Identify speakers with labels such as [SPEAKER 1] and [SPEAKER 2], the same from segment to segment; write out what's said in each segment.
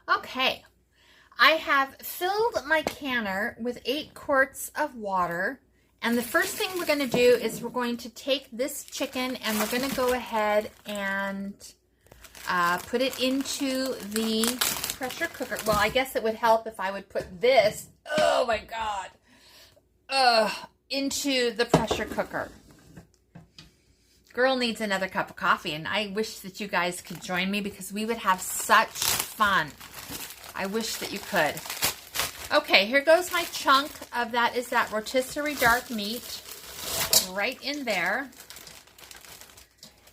[SPEAKER 1] Okay, I have filled my canner with 8 quarts of water. And the first thing we're going to do is we're going to take this chicken and we're going to go ahead and put it into the pressure cooker. Well, I guess it would help if I would put this, oh my God, into the pressure cooker. Girl needs another cup of coffee, and I wish that you guys could join me because we would have such fun. I wish that you could. Okay, here goes my chunk of that is that rotisserie dark meat right in there.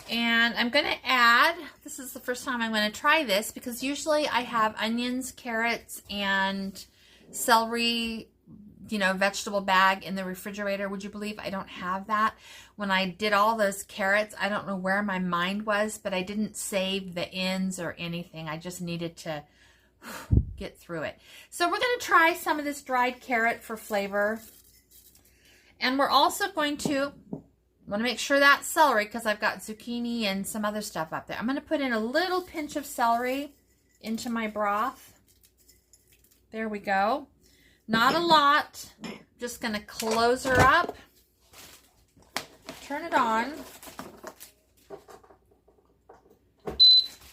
[SPEAKER 1] And I'm going to add, this is the first time I'm going to try this because usually I have onions, carrots, and celery, vegetable bag in the refrigerator. Would you believe I don't have that? When I did all those carrots, I don't know where my mind was, but I didn't save the ends or anything. I just needed to get through it. So we're going to try some of this dried carrot for flavor. And we're also going to, want to make sure that's celery because I've got zucchini and some other stuff up there. I'm going to put in a little pinch of celery into my broth. There we go. Not a lot. Just going to close her up. Turn it on.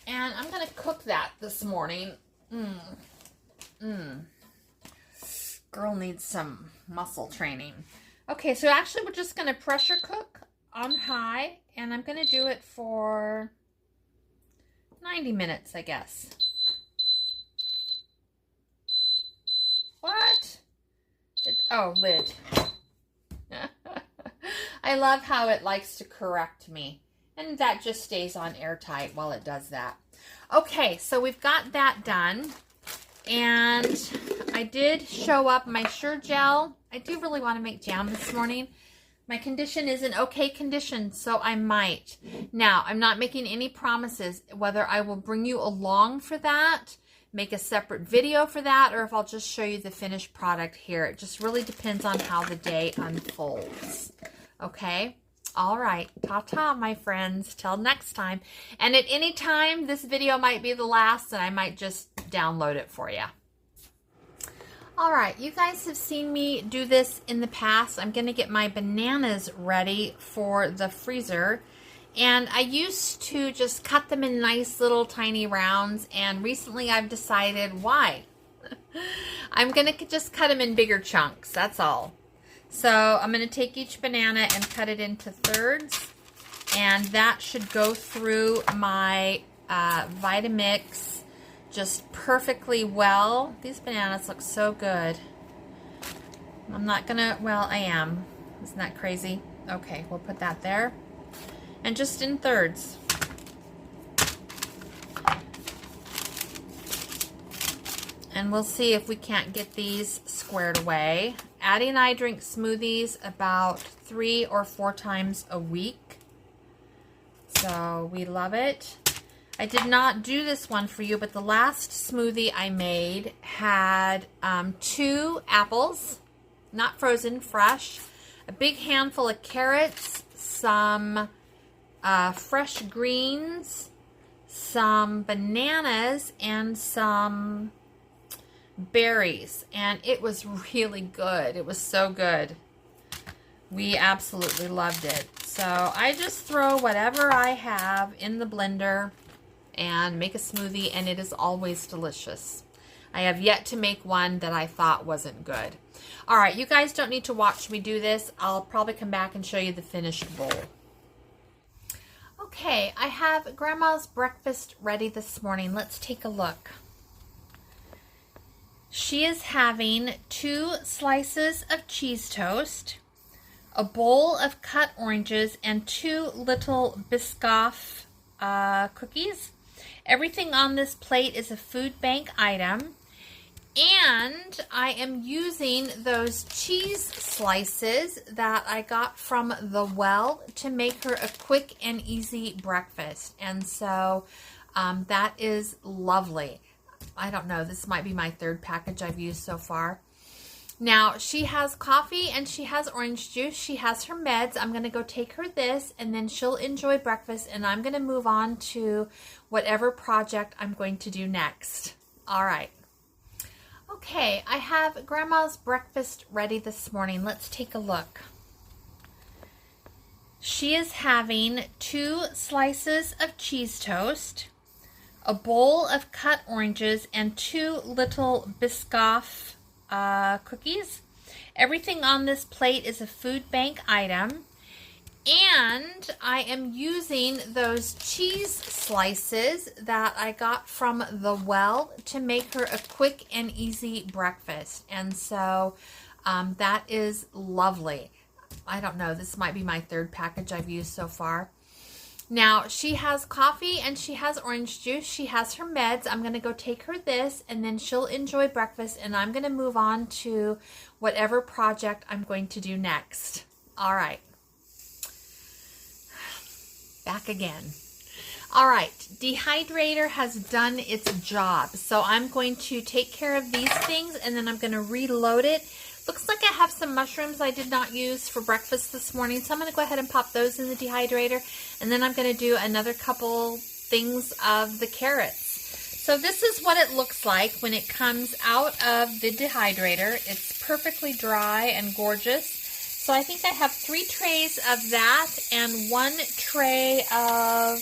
[SPEAKER 1] And I'm going to cook that this morning. Girl needs some muscle training. Okay, so actually we're just going to pressure cook on high. And I'm going to do it for 90 minutes, I guess. What? Lid. I love how it likes to correct me. And that just stays on airtight while it does that. Okay, so we've got that done. And I did show up my Sure Gel. I do really want to make jam this morning. My condition is in okay condition, so I might. Now, I'm not making any promises whether I will bring you along for that, make a separate video for that, or if I'll just show you the finished product here. It just really depends on how the day unfolds. Okay? All right. Ta-ta, my friends. Till next time. And at any time, this video might be the last, and I might just download it for you. All right. You guys have seen me do this in the past. I'm going to get my bananas ready for the freezer. And I used to just cut them in nice little tiny rounds. And recently I've decided why. I'm going to just cut them in bigger chunks. That's all. So I'm going to take each banana and cut it into thirds. And that should go through my Vitamix just perfectly well. These bananas look so good. I'm not going to, well, I am. Isn't that crazy? Okay, we'll put that there. And just in thirds. And we'll see if we can't get these squared away. Addie and I drink smoothies about 3 or 4 times a week. So we love it. I did not do this one for you, but the last smoothie I made had 2 apples, not frozen, fresh, a big handful of carrots, some fresh greens, some bananas, and some berries. And it was really good. It was so good. We absolutely loved it. So I just throw whatever I have in the blender and make a smoothie, and it is always delicious. I have yet to make one that I thought wasn't good. All right, you guys don't need to watch me do this. I'll probably come back and show you the finished bowl. Okay, I have Grandma's breakfast ready this morning. Let's take a look. She is having 2 slices of cheese toast, a bowl of cut oranges, and 2 little Biscoff cookies. Everything on this plate is a food bank item. And I am using those cheese slices that I got from the well to make her a quick and easy breakfast. And so that is lovely. I don't know, this might be my 3rd package I've used so far. Now, she has coffee and she has orange juice. She has her meds. I'm going to go take her this, and then she'll enjoy breakfast, and I'm going to move on to whatever project I'm going to do next. All right. Okay, I have Grandma's breakfast ready this morning. Let's take a look. She is having 2 slices of cheese toast, a bowl of cut oranges, and 2 little Biscoff cookies. Everything on this plate is a food bank item. And I am using those cheese slices that I got from the well to make her a quick and easy breakfast. And so that is lovely. I don't know, this might be my 3rd package I've used so far. Now, she has coffee and she has orange juice. She has her meds. I'm going to go take her this, and then she'll enjoy breakfast, and I'm going to move on to whatever project I'm going to do next. All right. Back again. All right, dehydrator has done its job. So I'm going to take care of these things, and then I'm going to reload it. Looks like I have some mushrooms I did not use for breakfast this morning, so I'm going to go ahead and pop those in the dehydrator, and then I'm going to do another couple things of the carrots. So this is what it looks like when it comes out of the dehydrator. It's perfectly dry and gorgeous. So I think I have 3 trays of that and 1 tray of,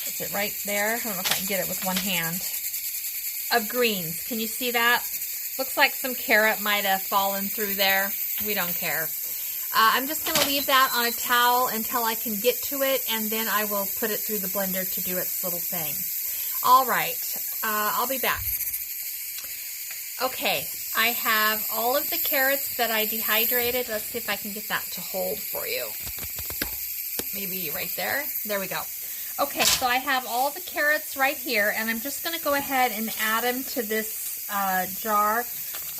[SPEAKER 1] is it right there? I don't know if I can get it with one hand, of greens. Can you see that? Looks like some carrot might have fallen through there. We don't care. I'm just going to leave that on a towel until I can get to it, and then I will put it through the blender to do its little thing. All right, I'll be back. Okay, I have all of the carrots that I dehydrated. Let's see if I can get that to hold for you. Maybe right there. There we go. Okay, so I have all the carrots right here, and I'm just going to go ahead and add them to this jar.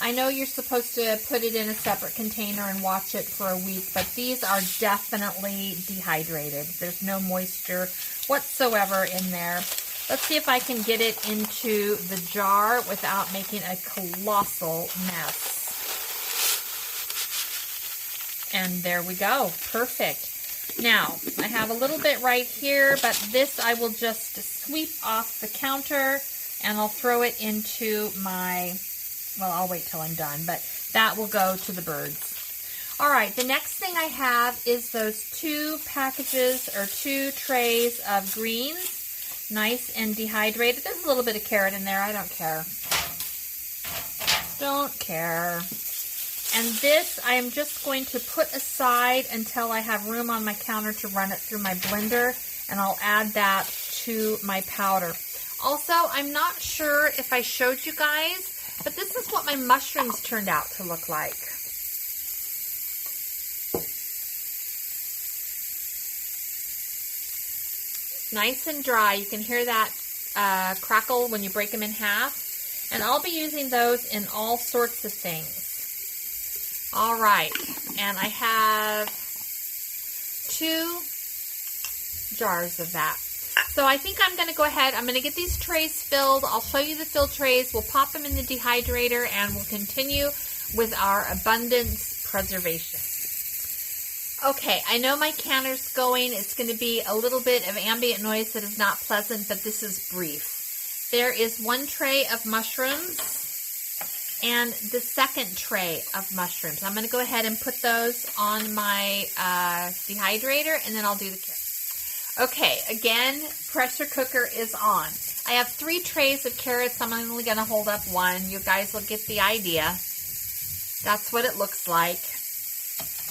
[SPEAKER 1] I know you're supposed to put it in a separate container and watch it for a week, but these are definitely dehydrated. There's no moisture whatsoever in there. Let's see if I can get it into the jar without making a colossal mess. And there we go. Perfect. Now, I have a little bit right here, but this I will just sweep off the counter, and I'll throw it into my, well, I'll wait till I'm done, but that will go to the birds. All right, the next thing I have is those 2 packages or 2 trays of greens. Nice and dehydrated. There's a little bit of carrot in there. I don't care. Don't care. And this I am just going to put aside until I have room on my counter to run it through my blender, and I'll add that to my powder. Also, I'm not sure if I showed you guys, but this is what my mushrooms turned out to look like. Nice and dry. You can hear that crackle when you break them in half. And I'll be using those in all sorts of things. All right. And I have 2 jars of that. So I think I'm going to go ahead. I'm going to get these trays filled. I'll show you the filled trays. We'll pop them in the dehydrator, and we'll continue with our abundance preservation. Okay, I know my counter's going. It's going to be a little bit of ambient noise that is not pleasant, but this is brief. There is 1 tray of mushrooms and the 2nd tray of mushrooms. I'm going to go ahead and put those on my dehydrator, and then I'll do the carrots. Okay, again, pressure cooker is on. I have 3 trays of carrots. I'm only going to hold up 1. You guys will get the idea. That's what it looks like.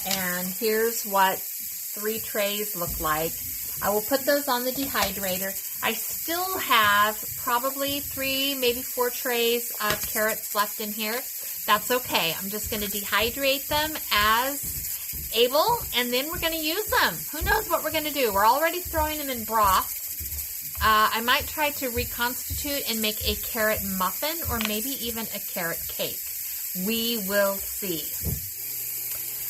[SPEAKER 1] And here's what 3 trays look like. I will put those on the dehydrator. I still have probably 3, maybe 4 trays of carrots left in here. That's okay. I'm just going to dehydrate them as able, and then we're going to use them. Who knows what we're going to do? We're already throwing them in broth. I might try to reconstitute and make a carrot muffin, or maybe even a carrot cake. We will see.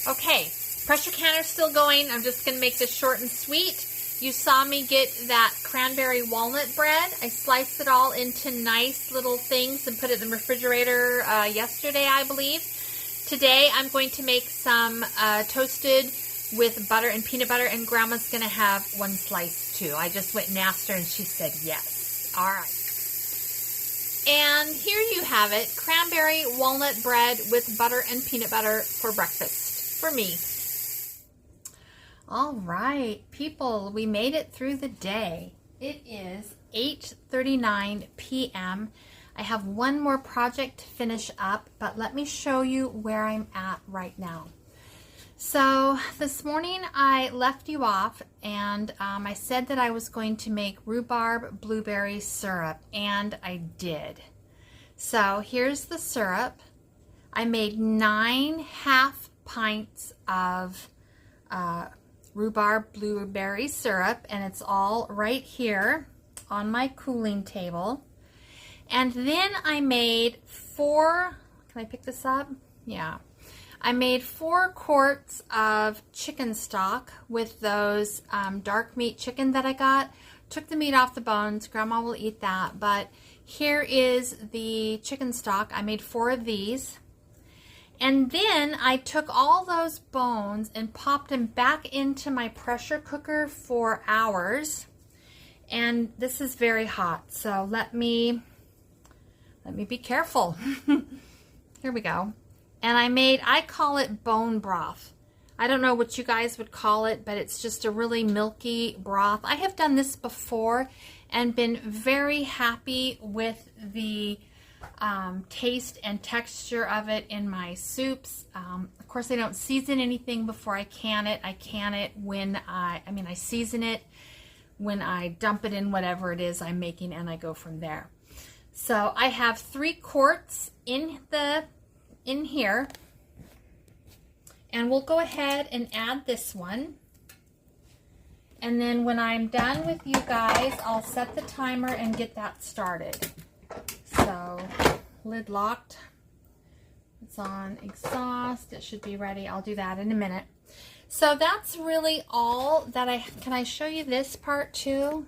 [SPEAKER 1] Okay, pressure canner's still going. I'm just going to make this short and sweet. You saw me get that cranberry walnut bread. I sliced it all into nice little things and put it in the refrigerator yesterday, I believe. Today, I'm going to make some toasted with butter and peanut butter, and Grandma's going to have 1 slice too. I just went and asked her, and she said yes. All right. And here you have it, cranberry walnut bread with butter and peanut butter for breakfast for me. All right, people, we made it through the day. It is 8:39 p.m. I have one more project to finish up, but let me show you where I'm at right now. So this morning I left you off and I said that I was going to make rhubarb blueberry syrup, and I did. So here's the syrup. I made 9 half pints of rhubarb blueberry syrup, and it's all right here on my cooling table. And then I made 4, can I pick this up? Yeah. I made 4 quarts of chicken stock with those dark meat chicken that I got. Took the meat off the bones. Grandma will eat that. But here is the chicken stock. I made 4 of these. And then I took all those bones and popped them back into my pressure cooker for hours. And this is very hot. So let me be careful. Here we go. And I call it bone broth. I don't know what you guys would call it, but it's just a really milky broth. I have done this before and been very happy with the taste and texture of it in my soups. Of course, I don't season anything before I can it. I can it when I season it when I dump it in whatever it is I'm making, and I go from there. So I have 3 quarts in here, and we'll go ahead and add this one, and then when I'm done with you guys, I'll set the timer and get that started. So lid locked, it's on exhaust, it should be ready. I'll do that in a minute. So that's really all that can I show you this part too?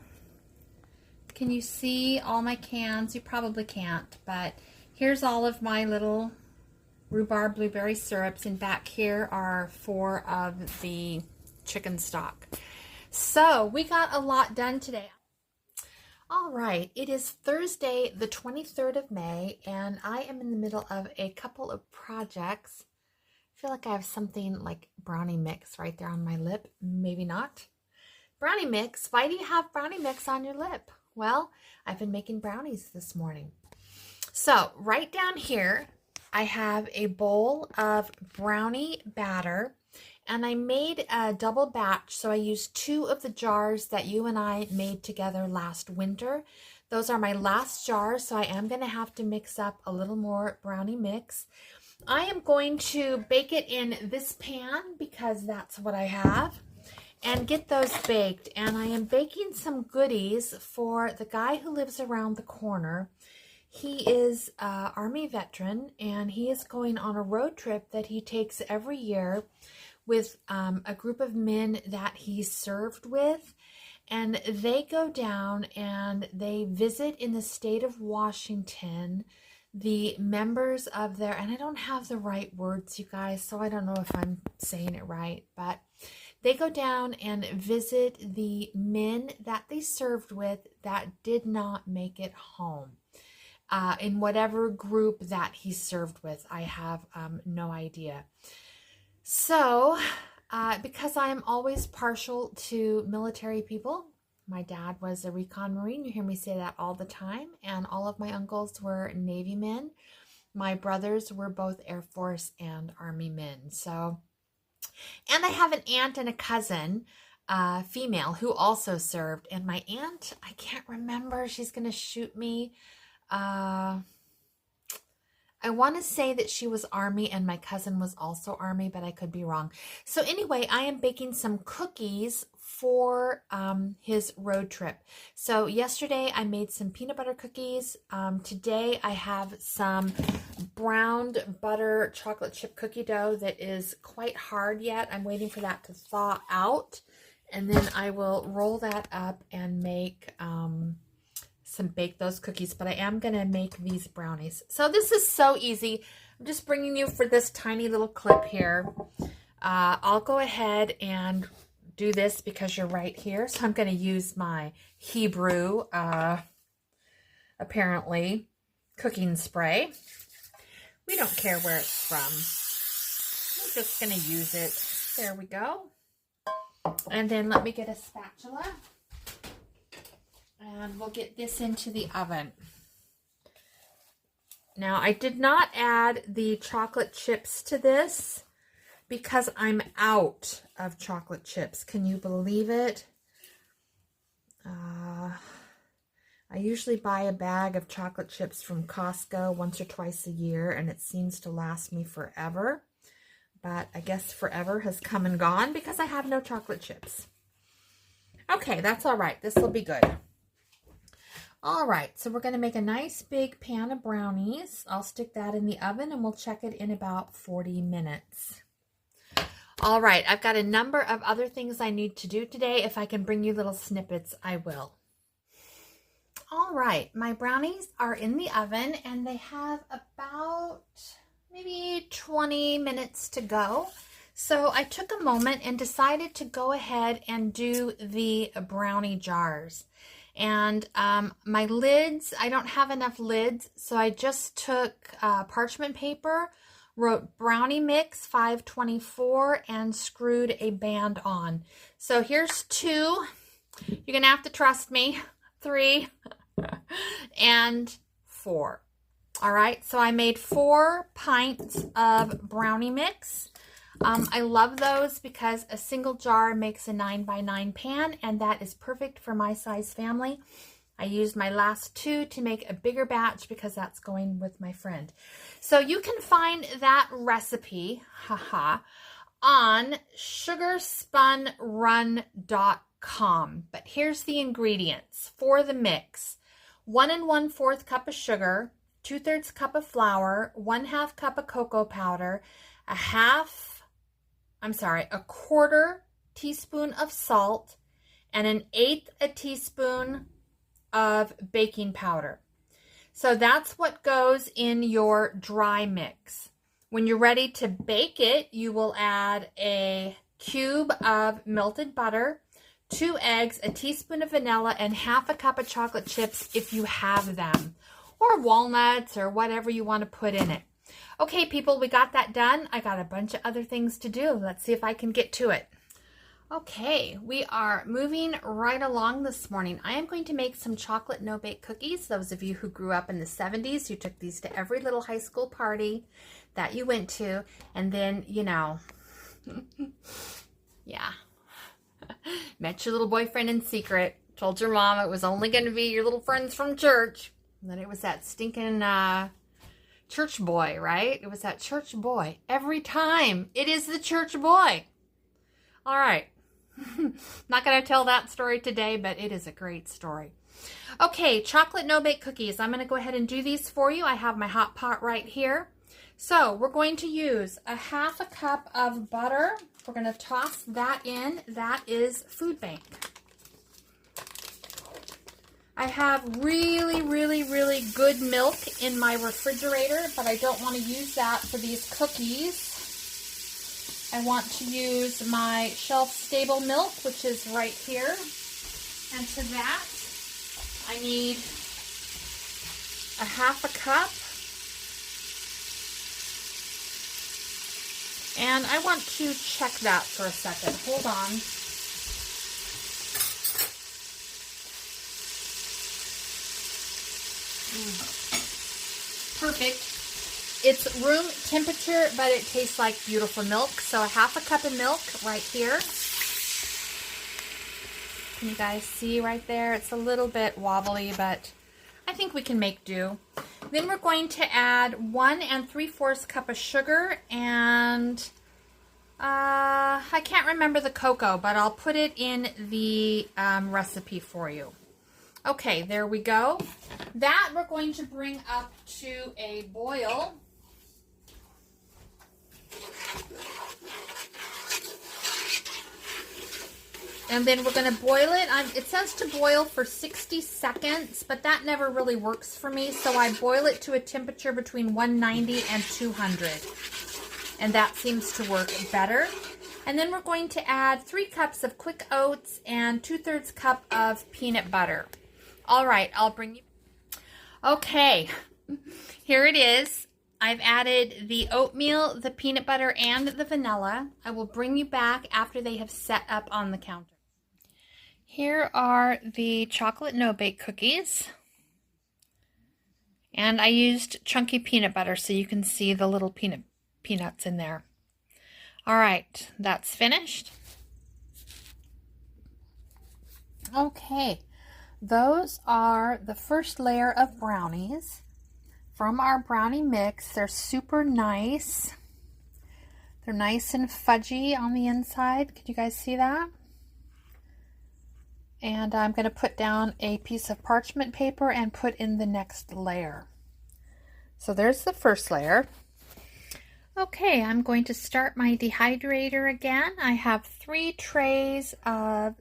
[SPEAKER 1] Can you see all my cans? You probably can't, but here's all of my little rhubarb blueberry syrups, and back here are 4 of the chicken stock. So we got a lot done today. All right, it is Thursday, the 23rd of May, and I am in the middle of a couple of projects. I feel like I have something like brownie mix right there on my lip. Maybe not. Brownie mix? Why do you have brownie mix on your lip? Well, I've been making brownies this morning. So right down here, I have a bowl of brownie batter, and I made a double batch, so I used 2 of the jars that you and I made together last winter. Those are my last jars, so I am going to have to mix up a little more brownie mix. I am going to bake it in this pan because that's what I have, and get those baked. And I am baking some goodies for the guy who lives around the corner. He is an Army veteran, and he is going on a road trip that he takes every year with a group of men that he served with. And they go down and they visit in the state of Washington the members of their, and I don't have the right words, you guys, so I don't know if I'm saying it right, but they go down and visit the men that they served with that did not make it home. In whatever group that he served with, I have no idea. So, because I am always partial to military people, my dad was a recon Marine. You hear me say that all the time. And all of my uncles were Navy men. My brothers were both Air Force and Army men. So, and I have an aunt and a cousin, female, who also served. And my aunt, I can't remember. She's going to shoot me. I want to say that she was Army and my cousin was also Army, but I could be wrong. So anyway, I am baking some cookies for his road trip. So yesterday I made some peanut butter cookies. Today I have some browned butter chocolate chip cookie dough that is quite hard yet. I'm waiting for that to thaw out, and then I will roll that up and make bake those cookies. But I am going to make these brownies. So this is so easy. I'm just bringing you for this tiny little clip here. I'll go ahead and do this because you're right here. So I'm going to use my Hebrew, apparently. cooking spray. We don't care where it's from. We're just going to use it. There we go. And then let me get a spatula. And we'll get this into the oven. Now, I did not add the chocolate chips to this because I'm out of chocolate chips. Can you believe it? I usually buy a bag of chocolate chips from Costco once or twice a year, and it seems to last me forever. But I guess forever has come and gone because I have no chocolate chips. Okay, that's all right. This will be good. All right, so we're going to make a nice big pan of brownies. I'll stick that in the oven, and we'll check it in about 40 minutes. All right, I've got a number of other things I need to do today. If I can bring you little snippets, I will. All right, my brownies are in the oven, and they have about maybe 20 minutes to go. So I took a moment and decided to go ahead and do the brownie jars. And my lids, I don't have enough lids, so I just took parchment paper, wrote brownie mix 524, and screwed a band on. So here's 2. You're gonna have to trust me. 3 and 4. All right, so I made 4 pints of brownie mix. I love those because a single jar makes a 9x9 pan, and that is perfect for my size family. I used my last 2 to make a bigger batch because that's going with my friend. So you can find that recipe, on sugarspunrun.com. But here's the ingredients for the mix: 1 1/4 cup of sugar, 2/3 cup of flour, 1/2 cup of cocoa powder, a 1/4 teaspoon of salt, and 1/8 a teaspoon of baking powder. So that's what goes in your dry mix. When you're ready to bake it, you will add a cube of melted butter, 2 eggs, a teaspoon of vanilla, and 1/2 cup of chocolate chips if you have them, or walnuts or whatever you want to put in it. Okay, people, we got that done. I got a bunch of other things to do. Let's see if I can get to it. Okay, we are moving right along this morning. I am going to make some chocolate no-bake cookies. Those of you who grew up in the 70s, you took these to every little high school party that you went to, and then, you know, yeah, met your little boyfriend in secret, told your mom it was only going to be your little friends from church, and then it was that stinking church boy, right? It was that church boy. Every time, it is the church boy. All right. Not going to tell that story today, but it is a great story. Okay, chocolate no-bake cookies. I'm going to go ahead and do these for you. I have my hot pot right here. So we're going to use a 1/2 cup of butter. We're going to toss that in. That is Food Bank. I have really, really, really good milk in my refrigerator, but I don't want to use that for these cookies. I want to use my shelf-stable milk, which is right here. And to that, I need a 1/2 cup. And I want to check that for a second. Hold on. Perfect. It's room temperature, but it tastes like beautiful milk. So a 1/2 cup of milk right here. Can you guys see right there? It's a little bit wobbly, but I think we can make do. Then we're going to add 1 3/4 cup of sugar, and I can't remember the cocoa, but I'll put it in the recipe for you. Okay, there we go. That we're going to bring up to a boil. And then we're going to boil it. It says to boil for 60 seconds, but that never really works for me. So I boil it to a temperature between 190 and 200. And that seems to work better. And then we're going to add 3 cups of quick oats and 2/3 cup of peanut butter. All right, I'll bring you. Okay, Here it is. I've added the oatmeal, the peanut butter, and the vanilla. I will bring you back after they have set up on the counter. Here are the chocolate no-bake cookies. And I used chunky peanut butter so you can see the little peanuts in there. All right, that's finished. Okay, those are the first layer of brownies from our brownie mix. They're super nice. They're nice and fudgy on the inside. Can you guys see that? And I'm going to put down a piece of parchment paper and put in the next layer. So there's the first layer. Okay, I'm going to start my dehydrator again. I have 3 trays of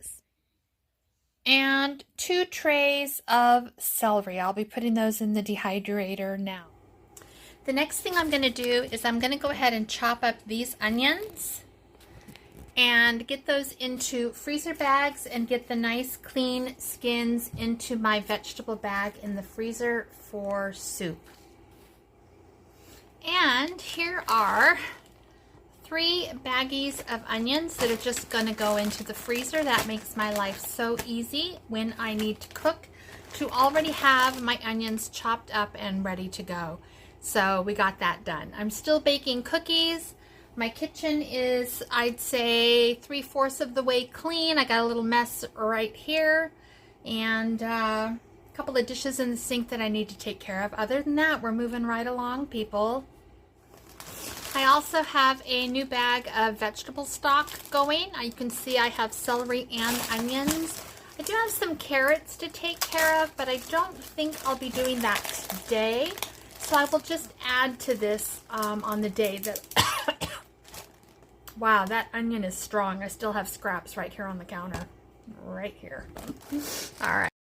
[SPEAKER 1] and 2 trays of celery. I'll be putting those in the dehydrator now. The next thing I'm going to do is I'm going to go ahead and chop up these onions and get those into freezer bags and get the nice clean skins into my vegetable bag in the freezer for soup. And here are 3 baggies of onions that are just going to go into the freezer. That makes my life so easy when I need to cook to already have my onions chopped up and ready to go. So we got that done. I'm still baking cookies. My kitchen is, I'd say, 3/4 of the way clean. I got a little mess right here and a couple of dishes in the sink that I need to take care of. Other than that, we're moving right along, people. I also have a new bag of vegetable stock going. You can see I have celery and onions. I do have some carrots to take care of, but I don't think I'll be doing that today. So I will just add to this on the day that... Wow, that onion is strong. I still have scraps right here on the counter. Right here. All right.